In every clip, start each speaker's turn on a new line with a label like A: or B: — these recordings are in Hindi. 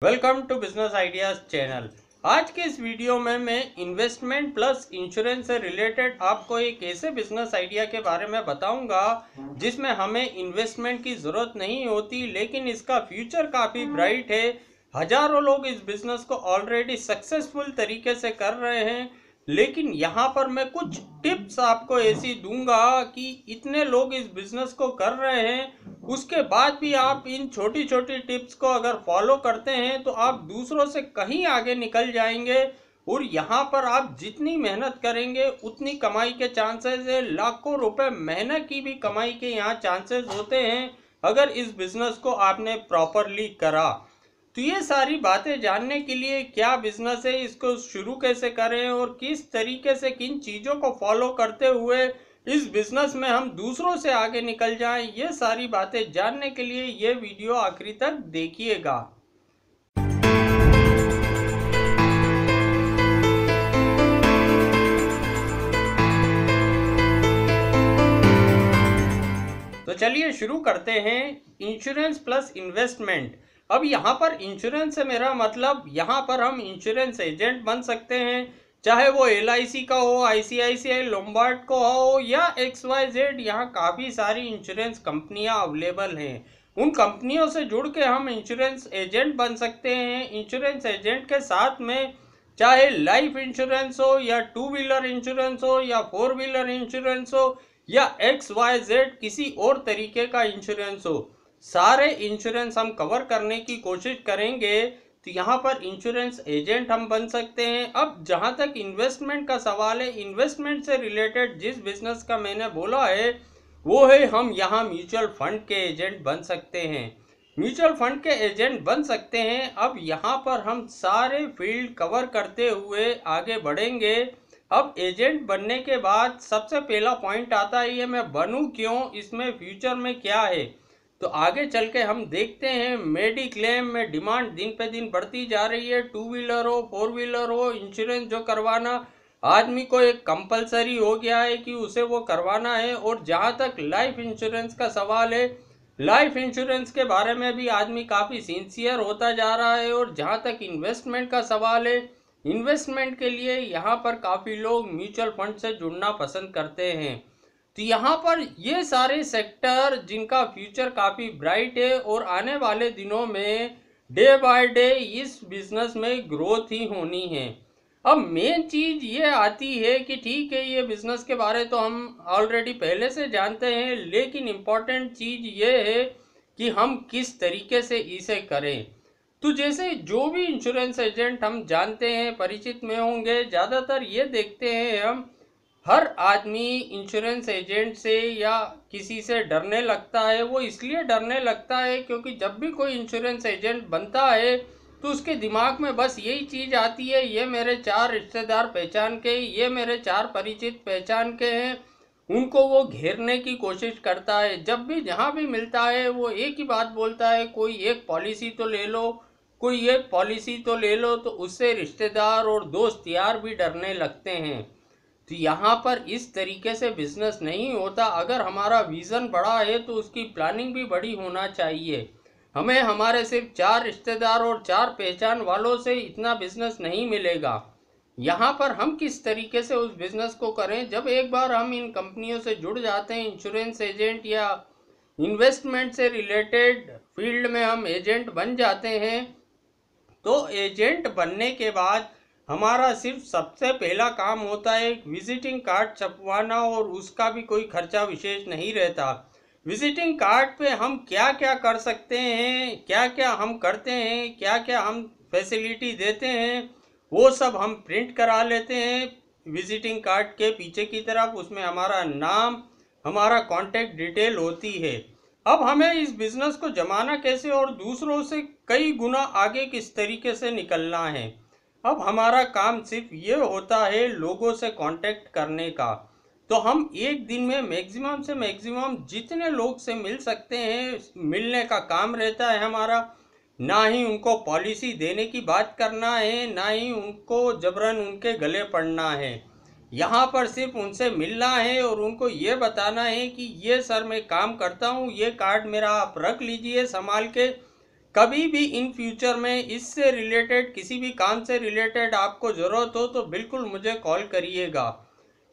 A: Welcome to business ideas channel. आज के इस वीडियो में मैं इन्वेस्टमेंट प्लस इंश्योरेंस से रिलेटेड आपको एक ऐसे बिजनेस आइडिया के बारे में बताऊंगा जिसमें हमें इन्वेस्टमेंट की ज़रूरत नहीं होती, लेकिन इसका फ्यूचर काफ़ी ब्राइट है। हजारों लोग इस बिजनेस को ऑलरेडी सक्सेसफुल तरीके से कर रहे हैं, लेकिन यहाँ पर मैं कुछ टिप्स आपको ऐसी दूंगा कि इतने लोग इस बिजनेस को कर रहे हैं, उसके बाद भी आप इन छोटी छोटी टिप्स को अगर फॉलो करते हैं तो आप दूसरों से कहीं आगे निकल जाएंगे। और यहाँ पर आप जितनी मेहनत करेंगे उतनी कमाई के चांसेस है। लाखों रुपए महीने की भी कमाई के यहाँ चांसेस होते हैं अगर इस बिजनेस को आपने प्रॉपरली करा। तो ये सारी बातें जानने के लिए क्या बिजनेस है, इसको शुरू कैसे करें और किस तरीके से किन चीज़ों को फॉलो करते हुए इस बिजनेस में हम दूसरों से आगे निकल जाएं, ये सारी बातें जानने के लिए ये वीडियो आखिरी तक देखिएगा। तो चलिए शुरू करते हैं। Insurance plus investment. अब यहाँ पर इंश्योरेंस से मेरा मतलब यहाँ पर हम इंश्योरेंस एजेंट बन सकते हैं, चाहे वो LIC का हो, ICICI लोम्बार्ड को हो या XYZ। यहाँ काफ़ी सारी इंश्योरेंस कंपनियाँ अवेलेबल हैं। उन कंपनियों से जुड़ के हम इंश्योरेंस एजेंट बन सकते हैं। इंश्योरेंस एजेंट के साथ में चाहे लाइफ इंश्योरेंस हो या 2 व्हीलर इंश्योरेंस हो या 4 व्हीलर इंश्योरेंस हो या XYZ किसी और तरीके का इंश्योरेंस हो, सारे इंश्योरेंस हम कवर करने की कोशिश करेंगे। तो यहाँ पर इंश्योरेंस एजेंट हम बन सकते हैं। अब जहाँ तक इन्वेस्टमेंट का सवाल है, इन्वेस्टमेंट से रिलेटेड जिस बिजनेस का मैंने बोला है वो है हम यहाँ म्यूचुअल फंड के एजेंट बन सकते हैं। म्यूचुअल फंड के एजेंट बन सकते हैं। अब यहाँ पर हम सारे फील्ड कवर करते हुए आगे बढ़ेंगे। अब एजेंट बनने के बाद सबसे पहला पॉइंट आता है, ये मैं बनूं क्यों, इसमें फ्यूचर में क्या है। तो आगे चल के हम देखते हैं। मेडिक्लेम में डिमांड दिन पे दिन बढ़ती जा रही है। 2 व्हीलर हो, 4 व्हीलर हो, इंश्योरेंस जो करवाना आदमी को एक कंपलसरी हो गया है कि उसे वो करवाना है। और जहाँ तक लाइफ इंश्योरेंस का सवाल है, लाइफ इंश्योरेंस के बारे में भी आदमी काफ़ी सिंसियर होता जा रहा है। और जहाँ तक इन्वेस्टमेंट का सवाल है, इन्वेस्टमेंट के लिए यहाँ पर काफ़ी लोग म्यूचुअल फंड से जुड़ना पसंद करते हैं। तो यहाँ पर ये सारे सेक्टर जिनका फ्यूचर काफ़ी ब्राइट है और आने वाले दिनों में डे बाय डे इस बिजनेस में ग्रोथ ही होनी है। अब मेन चीज़ ये आती है कि ठीक है, ये बिजनेस के बारे तो हम ऑलरेडी पहले से जानते हैं, लेकिन इम्पॉर्टेंट चीज़ ये है कि हम किस तरीके से इसे करें। तो जैसे जो भी इंश्योरेंस एजेंट हम जानते हैं, परिचित में होंगे, ज़्यादातर ये देखते हैं हम हर आदमी इंश्योरेंस एजेंट से या किसी से डरने लगता है। वो इसलिए डरने लगता है क्योंकि जब भी कोई इंश्योरेंस एजेंट बनता है तो उसके दिमाग में बस यही चीज़ आती है, ये मेरे 4 रिश्तेदार पहचान के, ये मेरे 4 परिचित पहचान के हैं, उनको वो घेरने की कोशिश करता है। जब भी जहाँ भी मिलता है वो एक ही बात बोलता है, कोई एक पॉलिसी तो ले लो, कोई एक पॉलिसी तो ले लो। तो उससे रिश्तेदार और दोस्त यार भी डरने लगते हैं। तो यहाँ पर इस तरीके से बिजनेस नहीं होता। अगर हमारा विज़न बड़ा है तो उसकी प्लानिंग भी बड़ी होना चाहिए। हमें हमारे सिर्फ 4 रिश्तेदार और 4 पहचान वालों से इतना बिजनेस नहीं मिलेगा। यहाँ पर हम किस तरीके से उस बिजनेस को करें, जब एक बार हम इन कंपनियों से जुड़ जाते हैं, इंश्योरेंस एजेंट या इन्वेस्टमेंट से रिलेटेड फील्ड में हम एजेंट बन जाते हैं, तो एजेंट बनने के बाद हमारा सिर्फ सबसे पहला काम होता है एक विजिटिंग कार्ड छपवाना, और उसका भी कोई खर्चा विशेष नहीं रहता। विजिटिंग कार्ड पे हम क्या क्या कर सकते हैं, क्या क्या हम करते हैं, क्या क्या हम फैसिलिटी देते हैं, वो सब हम प्रिंट करा लेते हैं विजिटिंग कार्ड के पीछे की तरफ। उसमें हमारा नाम, हमारा कॉन्टेक्ट डिटेल होती है। अब हमें इस बिज़नेस को जमाना कैसे और दूसरों से कई गुना आगे किस तरीके से निकलना है। अब हमारा काम सिर्फ ये होता है लोगों से कांटेक्ट करने का। तो हम एक दिन में मैक्सिमम से मैक्सिमम जितने लोग से मिल सकते हैं, मिलने का काम रहता है हमारा। ना ही उनको पॉलिसी देने की बात करना है, ना ही उनको जबरन उनके गले पड़ना है। यहाँ पर सिर्फ उनसे मिलना है और उनको ये बताना है कि ये सर मैं काम करता हूँ, ये कार्ड मेरा आप रख लीजिए संभाल के, कभी भी इन फ्यूचर में इससे रिलेटेड किसी भी काम से रिलेटेड आपको ज़रूरत हो तो बिल्कुल मुझे कॉल करिएगा।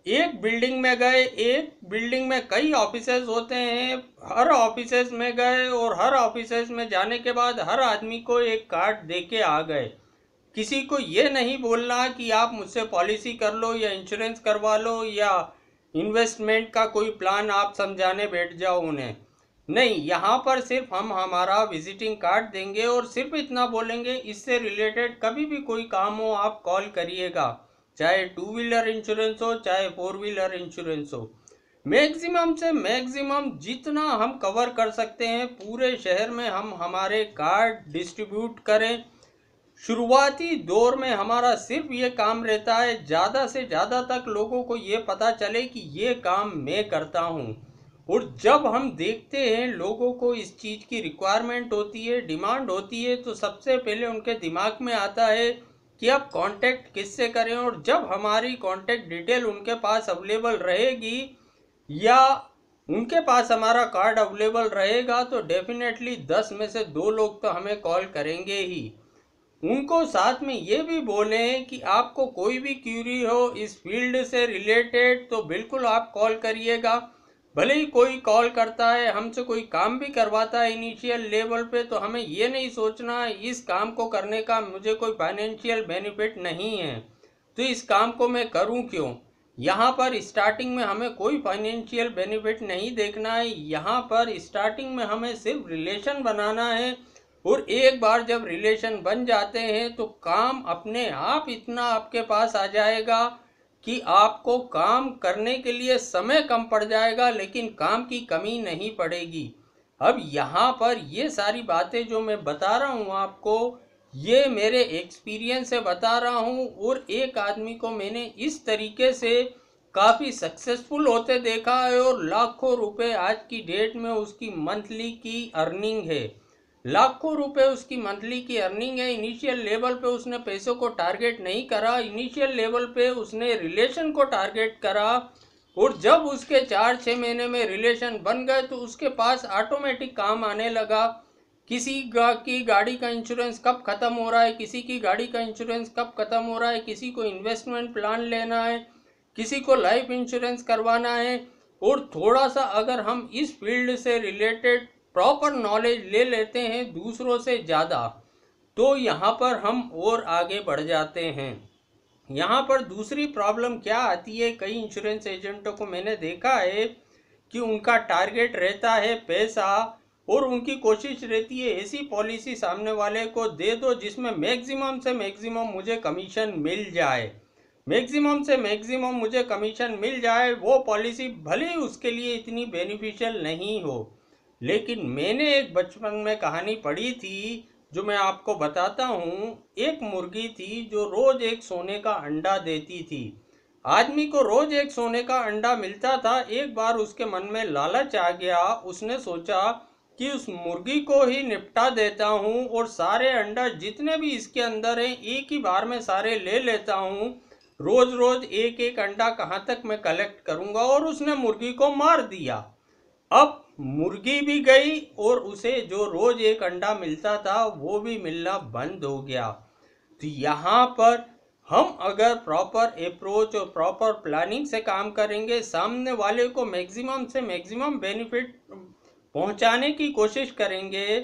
A: एक बिल्डिंग में गए, एक बिल्डिंग में कई ऑफिसेज होते हैं, हर ऑफिसेज में गए और हर ऑफिसेज में जाने के बाद हर आदमी को एक कार्ड दे के आ गए। किसी को ये नहीं बोलना कि आप मुझसे पॉलिसी कर लो या इंश्योरेंस करवा लो या इन्वेस्टमेंट का कोई प्लान आप समझाने बैठ जाओ उन्हें। नहीं, यहाँ पर सिर्फ हम हमारा विजिटिंग कार्ड देंगे और सिर्फ इतना बोलेंगे, इससे रिलेटेड कभी भी कोई काम हो आप कॉल करिएगा, चाहे 2 व्हीलर इंश्योरेंस हो चाहे 4 व्हीलर इंश्योरेंस हो। मैक्सिमम से मैक्सिमम जितना हम कवर कर सकते हैं पूरे शहर में हम हमारे कार्ड डिस्ट्रीब्यूट करें। शुरुआती दौर में हमारा सिर्फ ये काम रहता है ज़्यादा से ज़्यादा तक लोगों को ये पता चले कि ये काम मैं करता हूँ। और जब हम देखते हैं लोगों को इस चीज़ की रिक्वायरमेंट होती है, डिमांड होती है, तो सबसे पहले उनके दिमाग में आता है कि अब कांटेक्ट किससे करें। और जब हमारी कांटेक्ट डिटेल उनके पास अवेलेबल रहेगी या उनके पास हमारा कार्ड अवेलेबल रहेगा तो डेफिनेटली 10 में से 2 लोग तो हमें कॉल करेंगे ही। उनको साथ में ये भी बोलें कि आपको कोई भी क्यूरी हो इस फील्ड से रिलेटेड तो बिल्कुल आप कॉल करिएगा। भले ही कोई कॉल करता है, हमसे कोई काम भी करवाता है इनिशियल लेवल पे, तो हमें ये नहीं सोचना इस काम को करने का मुझे कोई फाइनेंशियल बेनिफिट नहीं है तो इस काम को मैं करूं क्यों। यहाँ पर स्टार्टिंग में हमें कोई फाइनेंशियल बेनिफिट नहीं देखना है, यहाँ पर स्टार्टिंग में हमें सिर्फ रिलेशन बनाना है। और एक बार जब रिलेशन बन जाते हैं तो काम अपने आप इतना आपके पास आ जाएगा कि आपको काम करने के लिए समय कम पड़ जाएगा लेकिन काम की कमी नहीं पड़ेगी। अब यहाँ पर ये सारी बातें जो मैं बता रहा हूँ आपको, ये मेरे एक्सपीरियंस से बता रहा हूँ। और एक आदमी को मैंने इस तरीके से काफ़ी सक्सेसफुल होते देखा है और लाखों रुपए आज की डेट में उसकी मंथली की अर्निंग है। लाखों रुपए उसकी मंथली की अर्निंग है। इनिशियल लेवल पे उसने पैसों को टारगेट नहीं करा, इनिशियल लेवल पे उसने रिलेशन को टारगेट करा। और जब उसके 4-6 महीने में रिलेशन बन गए तो उसके पास ऑटोमेटिक काम आने लगा। किसी की गाड़ी का इंश्योरेंस कब ख़त्म हो रहा है, किसी की गाड़ी का इंश्योरेंस कब ख़त्म हो रहा है, किसी को इन्वेस्टमेंट प्लान लेना है, किसी को लाइफ इंश्योरेंस करवाना है। और थोड़ा सा अगर हम इस फील्ड से रिलेटेड प्रॉपर नॉलेज ले लेते हैं दूसरों से ज़्यादा तो यहाँ पर हम और आगे बढ़ जाते हैं। यहाँ पर दूसरी प्रॉब्लम क्या आती है, कई इंश्योरेंस एजेंटों को मैंने देखा है कि उनका टारगेट रहता है पैसा और उनकी कोशिश रहती है ऐसी पॉलिसी सामने वाले को दे दो जिसमें मैक्सिमम से मैक्सिमम मुझे कमीशन मिल जाए, मैक्सिमम से मैक्सिमम मुझे कमीशन मिल जाए। वो पॉलिसी भले ही उसके लिए इतनी बेनिफिशियल नहीं हो। लेकिन मैंने एक बचपन में कहानी पढ़ी थी जो मैं आपको बताता हूँ। एक मुर्गी थी जो रोज एक सोने का अंडा देती थी। आदमी को रोज एक सोने का अंडा मिलता था। एक बार उसके मन में लालच आ गया, उसने सोचा कि उस मुर्गी को ही निपटा देता हूँ और सारे अंडा जितने भी इसके अंदर हैं एक ही बार में सारे ले लेता हूँ। रोज रोज एक एक अंडा कहाँ तक मैं कलेक्ट करूँगा। और उसने मुर्गी को मार दिया। अब मुर्गी भी गई और उसे जो रोज एक अंडा मिलता था वो भी मिलना बंद हो गया। तो यहाँ पर हम अगर प्रॉपर अप्रोच और प्रॉपर प्लानिंग से काम करेंगे, सामने वाले को मैक्सिमम से मैक्सिमम बेनिफिट पहुँचाने की कोशिश करेंगे,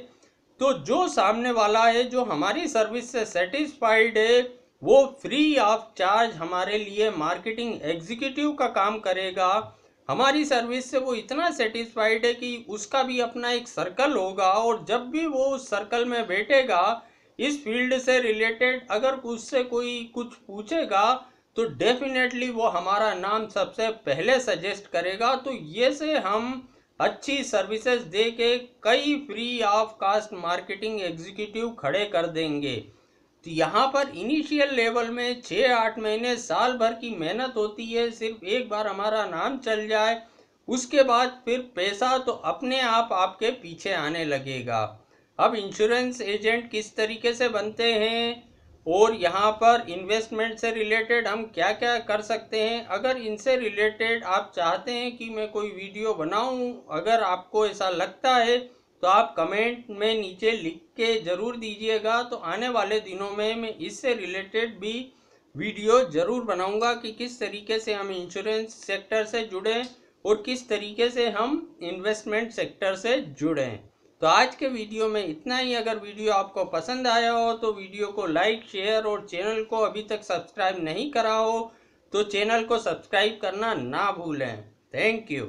A: तो जो सामने वाला है जो हमारी सर्विस से सेटिस्फाइड है वो फ्री ऑफ चार्ज हमारे लिए मार्केटिंग एग्जीक्यूटिव का काम करेगा। हमारी सर्विस से वो इतना सेटिस्फाइड है कि उसका भी अपना एक सर्कल होगा और जब भी वो उस सर्कल में बैठेगा इस फील्ड से रिलेटेड अगर उससे कोई कुछ पूछेगा तो डेफिनेटली वो हमारा नाम सबसे पहले सजेस्ट करेगा। तो ये से हम अच्छी सर्विसेज दे के कई free of cost marketing executive खड़े कर देंगे। तो यहाँ पर इनिशियल लेवल में 6-8 महीने साल भर की मेहनत होती है, सिर्फ एक बार हमारा नाम चल जाए उसके बाद फिर पैसा तो अपने आप आपके पीछे आने लगेगा। अब इंश्योरेंस एजेंट किस तरीके से बनते हैं और यहाँ पर इन्वेस्टमेंट से रिलेटेड हम क्या क्या कर सकते हैं, अगर इनसे रिलेटेड आप चाहते हैं कि मैं कोई वीडियो बनाऊं, अगर आपको ऐसा लगता है तो आप कमेंट में नीचे लिख के ज़रूर दीजिएगा। तो आने वाले दिनों में मैं इससे रिलेटेड भी वीडियो ज़रूर बनाऊंगा कि किस तरीके से हम इंश्योरेंस सेक्टर से जुड़ें और किस तरीके से हम इन्वेस्टमेंट सेक्टर से जुड़ें। तो आज के वीडियो में इतना ही। अगर वीडियो आपको पसंद आया हो तो वीडियो को लाइक, शेयर और चैनल को अभी तक सब्सक्राइब नहीं करा हो तो चैनल को सब्सक्राइब करना ना भूलें। Thank you.